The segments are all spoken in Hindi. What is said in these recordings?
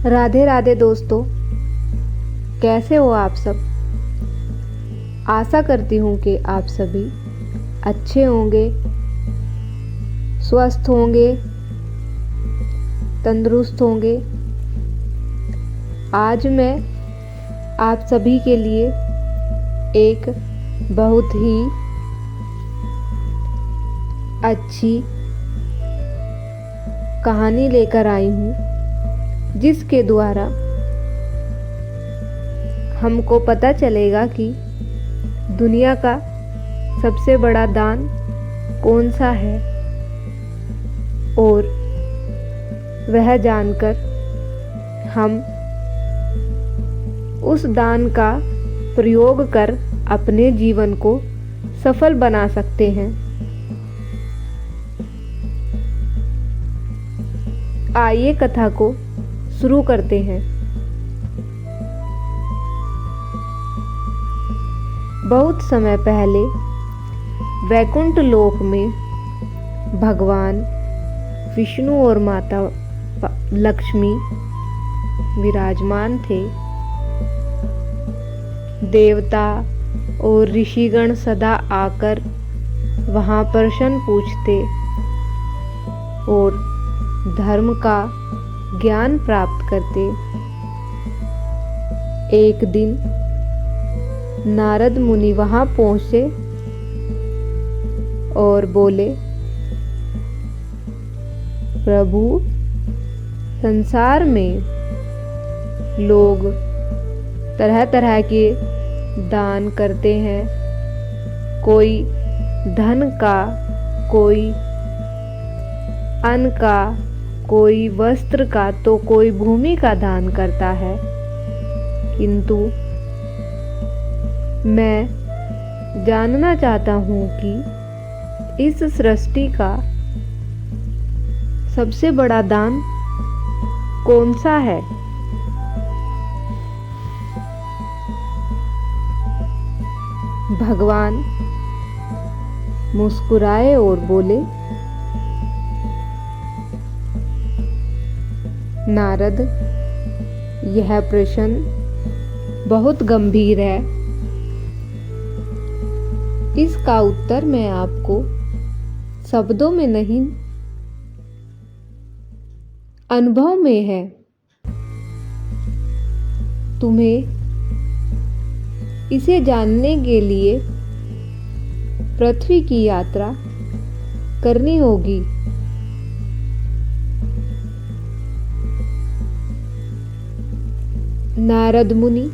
राधे राधे दोस्तों, कैसे हो आप सब। आशा करती हूँ कि आप सभी अच्छे होंगे, स्वस्थ होंगे, तंदुरुस्त होंगे। आज मैं आप सभी के लिए एक बहुत ही अच्छी कहानी लेकर आई हूँ, जिसके द्वारा हमको पता चलेगा कि दुनिया का सबसे बड़ा दान कौन सा है, और वह जानकर हम उस दान का प्रयोग कर अपने जीवन को सफल बना सकते हैं। आइए कथा को शुरू करते हैं। बहुत समय पहले वैकुंठ लोक में भगवान विष्णु और माता लक्ष्मी विराजमान थे। देवता और ऋषिगण सदा आकर वहां प्रश्न पूछते और धर्म का ज्ञान प्राप्त करते। एक दिन नारद मुनि वहां पहुंचे और बोले, प्रभु, संसार में लोग तरह तरह के दान करते हैं। कोई धन का, कोई अन्न का, कोई वस्त्र का, तो कोई भूमि का दान करता है। किंतु मैं जानना चाहता हूँ कि इस सृष्टि का सबसे बड़ा दान कौन सा है। भगवान मुस्कुराए और बोले, नारद, यह प्रश्न बहुत गंभीर है। इसका उत्तर मैं आपको शब्दों में नहीं, अनुभव में है। तुम्हें इसे जानने के लिए पृथ्वी की यात्रा करनी होगी। नारद मुनि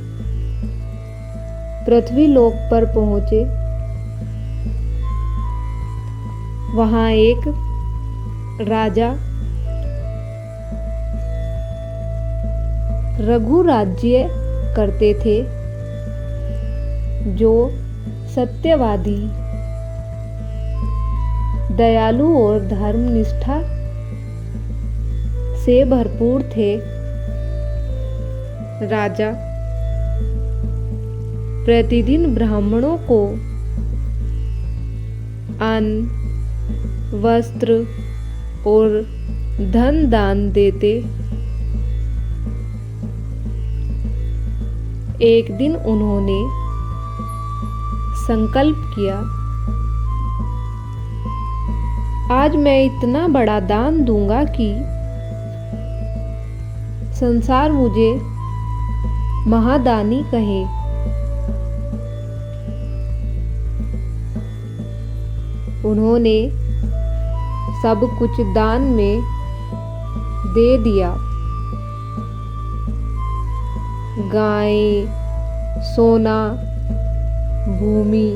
पृथ्वी लोक पर पहुंचे। वहां एक राजा रघु राज्य करते थे, जो सत्यवादी, दयालु और धर्मनिष्ठा से भरपूर थे। राजा प्रतिदिन ब्राह्मणों को अन्न, वस्त्र और धन दान देते। एक दिन उन्होंने संकल्प किया, आज मैं इतना बड़ा दान दूंगा कि संसार मुझे महादानी कहे। उन्होंने सब कुछ दान में दे दिया। गाय, सोना, भूमि,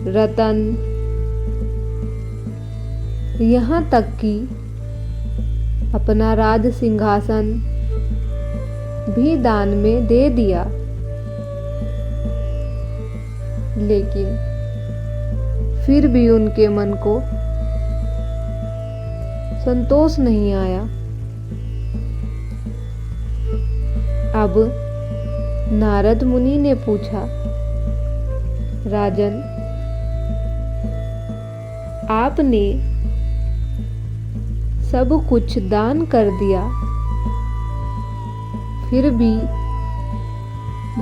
रतन, यहाँ तक कि अपना राज सिंहासन भी दान में दे दिया। लेकिन फिर भी उनके मन को संतोष नहीं आया। अब नारद मुनि ने पूछा, राजन, आपने सब कुछ दान कर दिया, फिर भी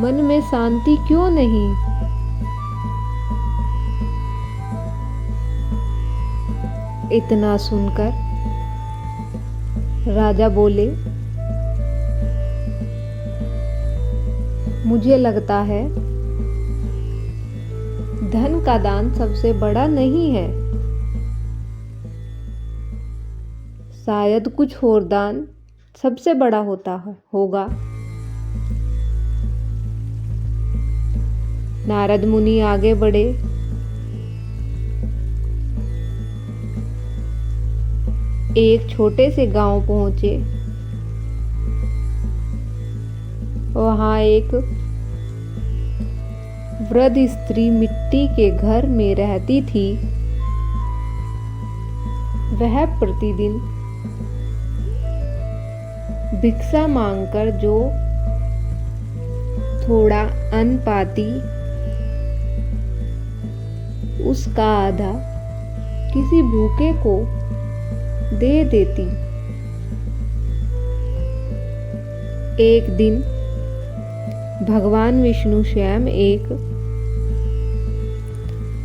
मन में शांति क्यों नहीं? इतना सुनकर राजा बोले, मुझे लगता है धन का दान सबसे बड़ा नहीं है। शायद कुछ और दान सबसे बड़ा होगा। नारद मुनि आगे बढ़े। एक छोटे से गांव पहुंचे। वहां एक वृद्ध स्त्री मिट्टी के घर में रहती थी। वह प्रतिदिन भिक्षा मांगकर जो थोड़ा अन्न पाती, उसका आधा किसी भूखे को दे देती। एक दिन भगवान विष्णु स्वयं एक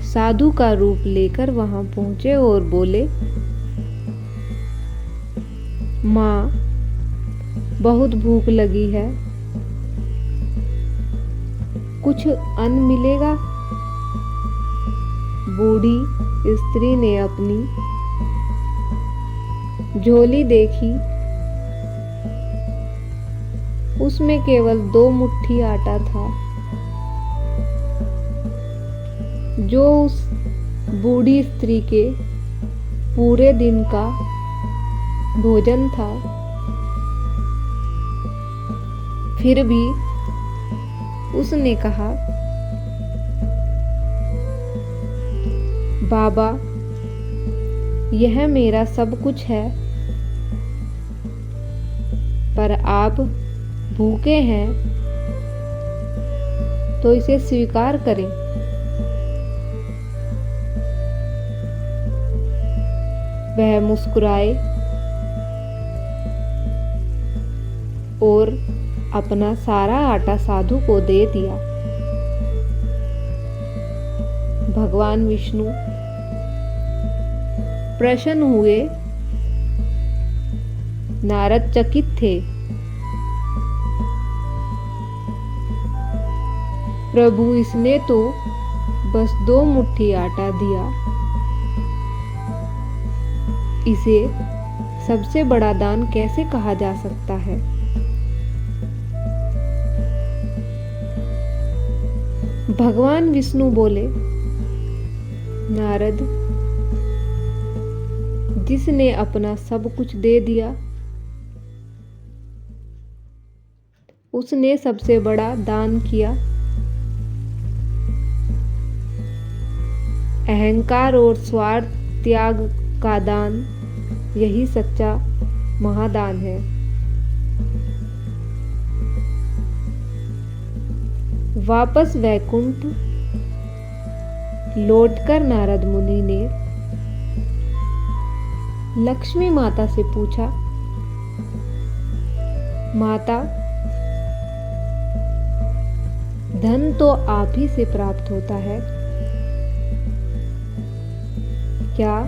साधु का रूप लेकर वहां पहुंचे और बोले, माँ, बहुत भूख लगी है, कुछ अन्न मिलेगा? बूढ़ी स्त्री ने अपनी झोली देखी। उसमें केवल 2 मुट्ठी आटा था, जो उस बूढ़ी स्त्री के पूरे दिन का भोजन था। फिर भी उसने कहा, बाबा, यह मेरा सब कुछ है, पर आप भूखे हैं तो इसे स्वीकार करें। वह मुस्कुराए और अपना सारा आटा साधु को दे दिया। भगवान विष्णु प्रसन्न हुए। नारद चकित थे। प्रभु, इसने तो बस 2 मुट्ठी आटा दिया, इसे सबसे बड़ा दान कैसे कहा जा सकता है? भगवान विष्णु बोले, नारद, जिसने अपना सब कुछ दे दिया, उसने सबसे बड़ा दान किया। अहंकार और स्वार्थ त्याग का दान, यही सच्चा महादान है। वापस वैकुंठ लौटकर नारद मुनि ने लक्ष्मी माता से पूछा, माता, धन तो आप ही से प्राप्त होता है, क्या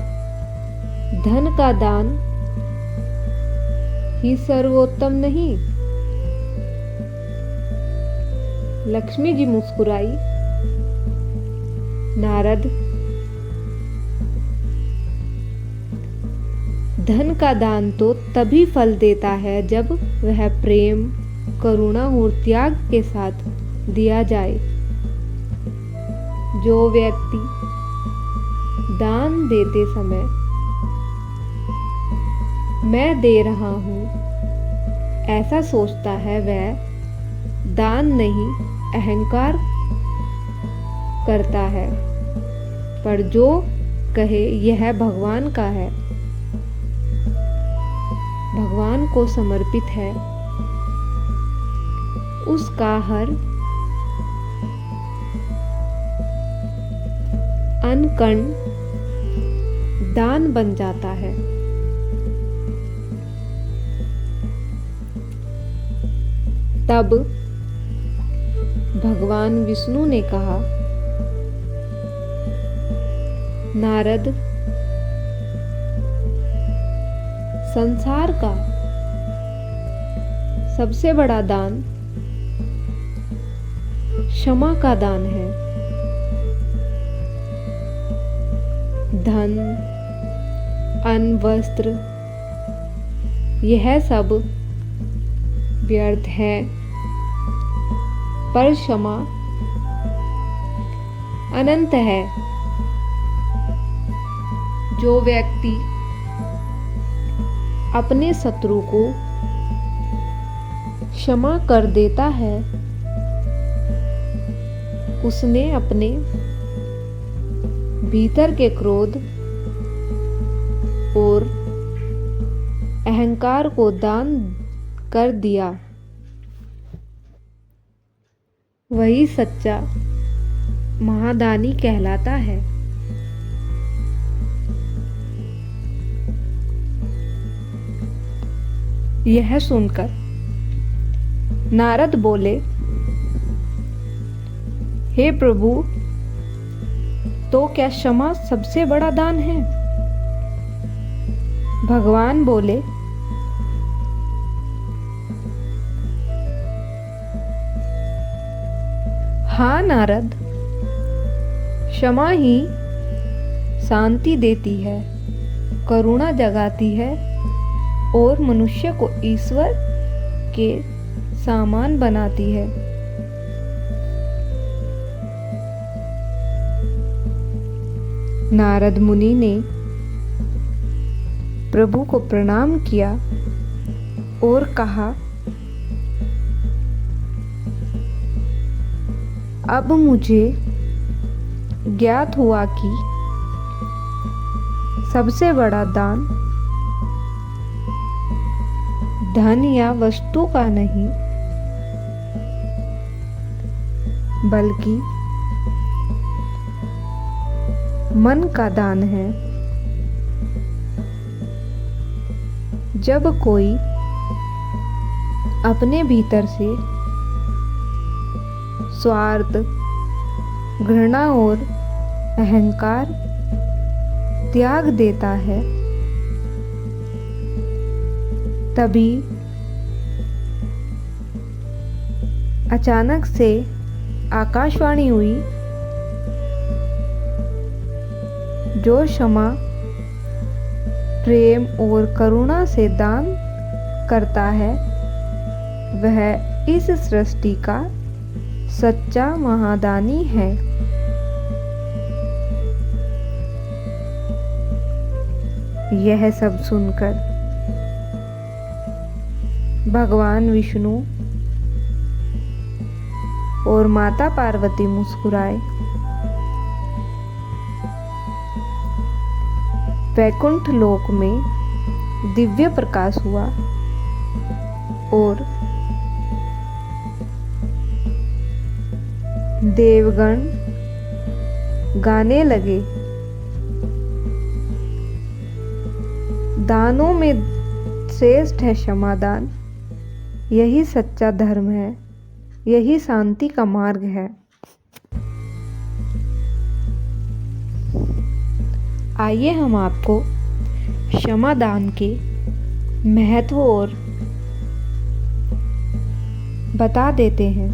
धन का दान ही सर्वोत्तम नहीं? लक्ष्मी जी मुस्कुराई। नारद, धन का दान तो तभी फल देता है जब वह प्रेम, करुणा और त्याग के साथ दिया जाए। जो व्यक्ति दान देते समय मैं दे रहा हूं ऐसा सोचता है, वह दान नहीं अहंकार करता है। पर जो कहे यह भगवान का है, भगवान को समर्पित है, उसका हर अन्न कण दान बन जाता है। तब भगवान विष्णु ने कहा, नारद, संसार का सबसे बड़ा दान क्षमा का दान है। धन, अन्न, वस्त्र यह सब व्यर्थ है, पर क्षमा अनंत है। जो व्यक्ति अपने शत्रु को क्षमा कर देता है, उसने अपने भीतर के क्रोध और अहंकार को दान कर दिया। वही सच्चा महादानी कहलाता है। यह सुनकर नारद बोले, हे प्रभु, तो क्या क्षमा सबसे बड़ा दान है? भगवान बोले, हाँ नारद, क्षमा ही शांति देती है, करुणा जगाती है और मनुष्य को ईश्वर के समान बनाती है। नारद मुनि ने प्रभु को प्रणाम किया और कहा, अब मुझे ज्ञात हुआ कि सबसे बड़ा दान धन या वस्तु का नहीं, बल्कि मन का दान है। जब कोई अपने भीतर से स्वार्थ, घृणा और अहंकार त्याग देता है, तभी अचानक से आकाशवाणी हुई, जो क्षमा, प्रेम और करुणा से दान करता है, वह इस सृष्टि का सच्चा महादानी है। यह सब सुनकर भगवान विष्णु और माता पार्वती मुस्कुराए। वैकुंठ लोक में दिव्य प्रकाश हुआ और देवगण गाने लगे, दानों में श्रेष्ठ है क्षमादान, यही सच्चा धर्म है, यही शांति का मार्ग है। आइए हम आपको क्षमादान के महत्व और बता देते हैं,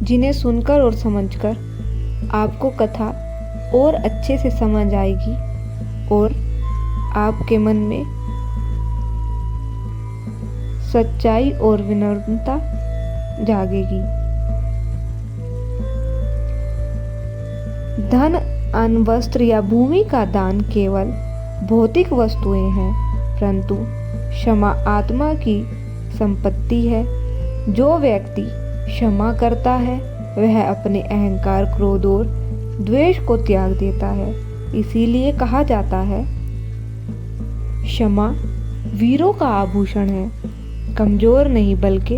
जिन्हें सुनकर और समझकर आपको कथा और अच्छे से समझ आएगी और आपके मन में सच्चाई और विनम्रता जागेगी। धन, अन्न, वस्त्र या भूमि का दान केवल भौतिक वस्तुएं हैं, परंतु क्षमा आत्मा की संपत्ति है। जो व्यक्ति क्षमा करता है, वह अपने अहंकार, क्रोध और द्वेष को त्याग देता है। इसीलिए कहा जाता है, क्षमा वीरों का आभूषण है। कमजोर नहीं, बल्कि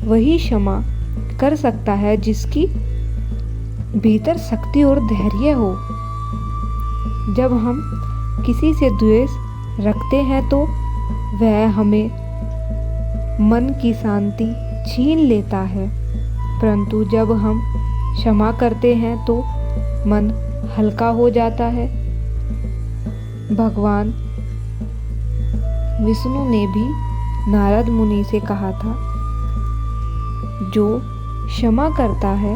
वही क्षमा कर सकता है जिसकी भीतर शक्ति और धैर्य हो। जब हम किसी से द्वेष रखते हैं तो वह हमें मन की शांति छीन लेता है, परंतु जब हम क्षमा करते हैं तो मन हल्का हो जाता है। भगवान विष्णु ने भी नारद मुनि से कहा था, जो क्षमा करता है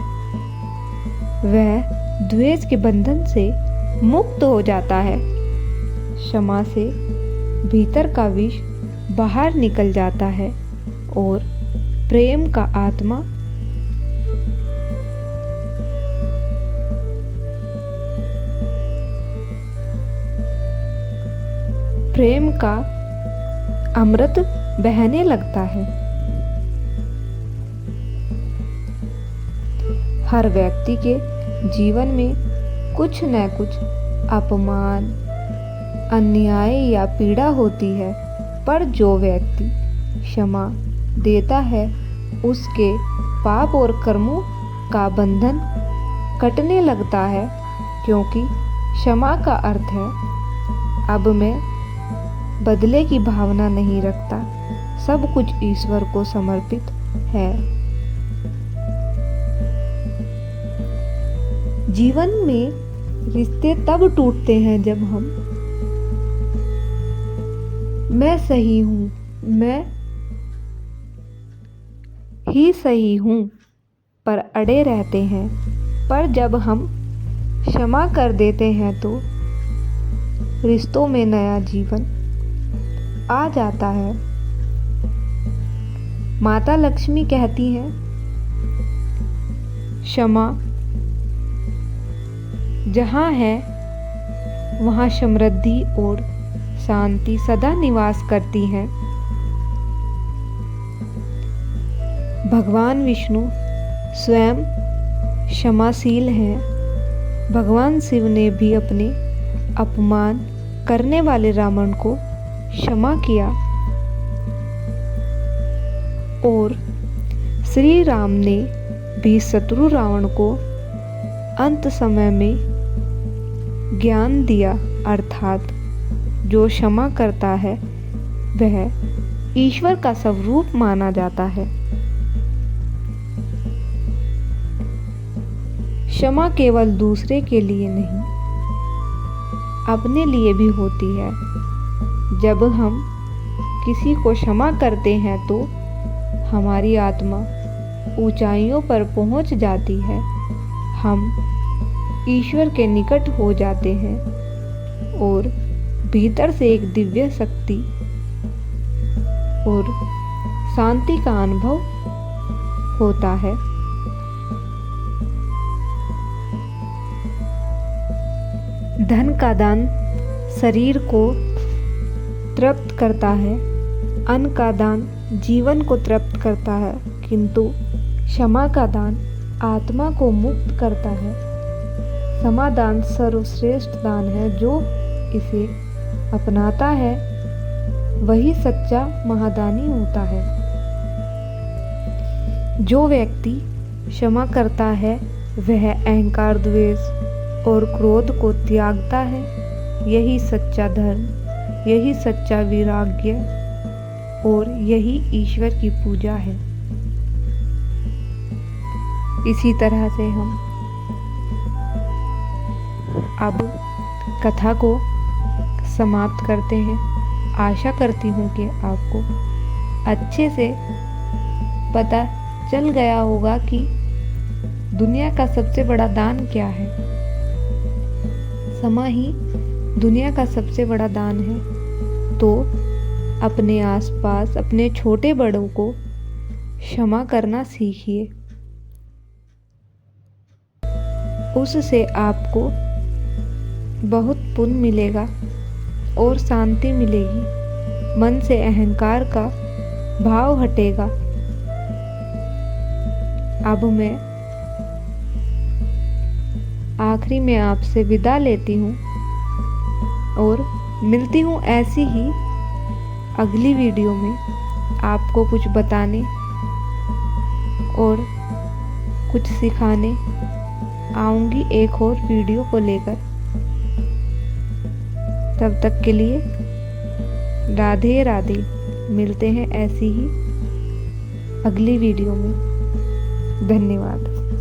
वह द्वेष के बंधन से मुक्त हो जाता है। क्षमा से भीतर का विष बाहर निकल जाता है और प्रेम का आत्मा प्रेम का अमृत बहने लगता है। हर व्यक्ति के जीवन में कुछ न कुछ अपमान, अन्याय या पीड़ा होती है, पर जो व्यक्ति क्षमा देता है उसके पाप और कर्मों का बंधन कटने लगता है, क्योंकि क्षमा का अर्थ है अब मैं बदले की भावना नहीं रखता, सब कुछ ईश्वर को समर्पित है। जीवन में रिश्ते तब टूटते हैं जब हम मैं सही हूं, मैं ही सही हूं पर अड़े रहते हैं। पर जब हम क्षमा कर देते हैं तो रिश्तों में नया जीवन आ जाता है। माता लक्ष्मी कहती हैं, क्षमा जहाँ है वहाँ समृद्धि और शांति सदा निवास करती है। भगवान विष्णु स्वयं क्षमाशील हैं। भगवान शिव ने भी अपने अपमान करने वाले रावण को क्षमा किया और श्री राम ने भी शत्रु रावण को अंत समय में ज्ञान दिया, अर्थात जो क्षमा करता है वह ईश्वर का स्वरूप माना जाता है। क्षमा केवल दूसरे के लिए नहीं, अपने लिए भी होती है। जब हम किसी को क्षमा करते हैं तो हमारी आत्मा ऊंचाइयों पर पहुंच जाती है, हम ईश्वर के निकट हो जाते हैं और भीतर से एक दिव्य शक्ति और शांति का अनुभव होता है। धन का दान शरीर को तृप्त करता है, अन्न का दान जीवन को तृप्त करता है, किंतु क्षमा का दान आत्मा को मुक्त करता है। समादान सर्वश्रेष्ठ दान है, जो इसे अपनाता है वही सच्चा महादानी होता है। जो व्यक्ति क्षमा करता है वह अहंकार, द्वेष और क्रोध को त्यागता है। यही सच्चा धर्म, यही सच्चा वैराग्य और यही ईश्वर की पूजा है। इसी तरह से हम अब कथा को समाप्त करते हैं। आशा करती हूँ कि आपको अच्छे से पता चल गया होगा कि दुनिया का सबसे बड़ा दान क्या है। क्षमा ही दुनिया का सबसे बड़ा दान है। तो अपने आसपास अपने छोटे बड़ों को क्षमा करना सीखिए, उससे आपको बहुत पुण्य मिलेगा और शांति मिलेगी। मन से अहंकार का भाव हटेगा। अब मैं आखिरी में आपसे विदा लेती हूँ और मिलती हूँ ऐसी ही अगली वीडियो में, आपको कुछ बताने और कुछ सिखाने आऊँगी एक और वीडियो को लेकर। तब तक के लिए राधे राधे। मिलते हैं ऐसी ही अगली वीडियो में। धन्यवाद।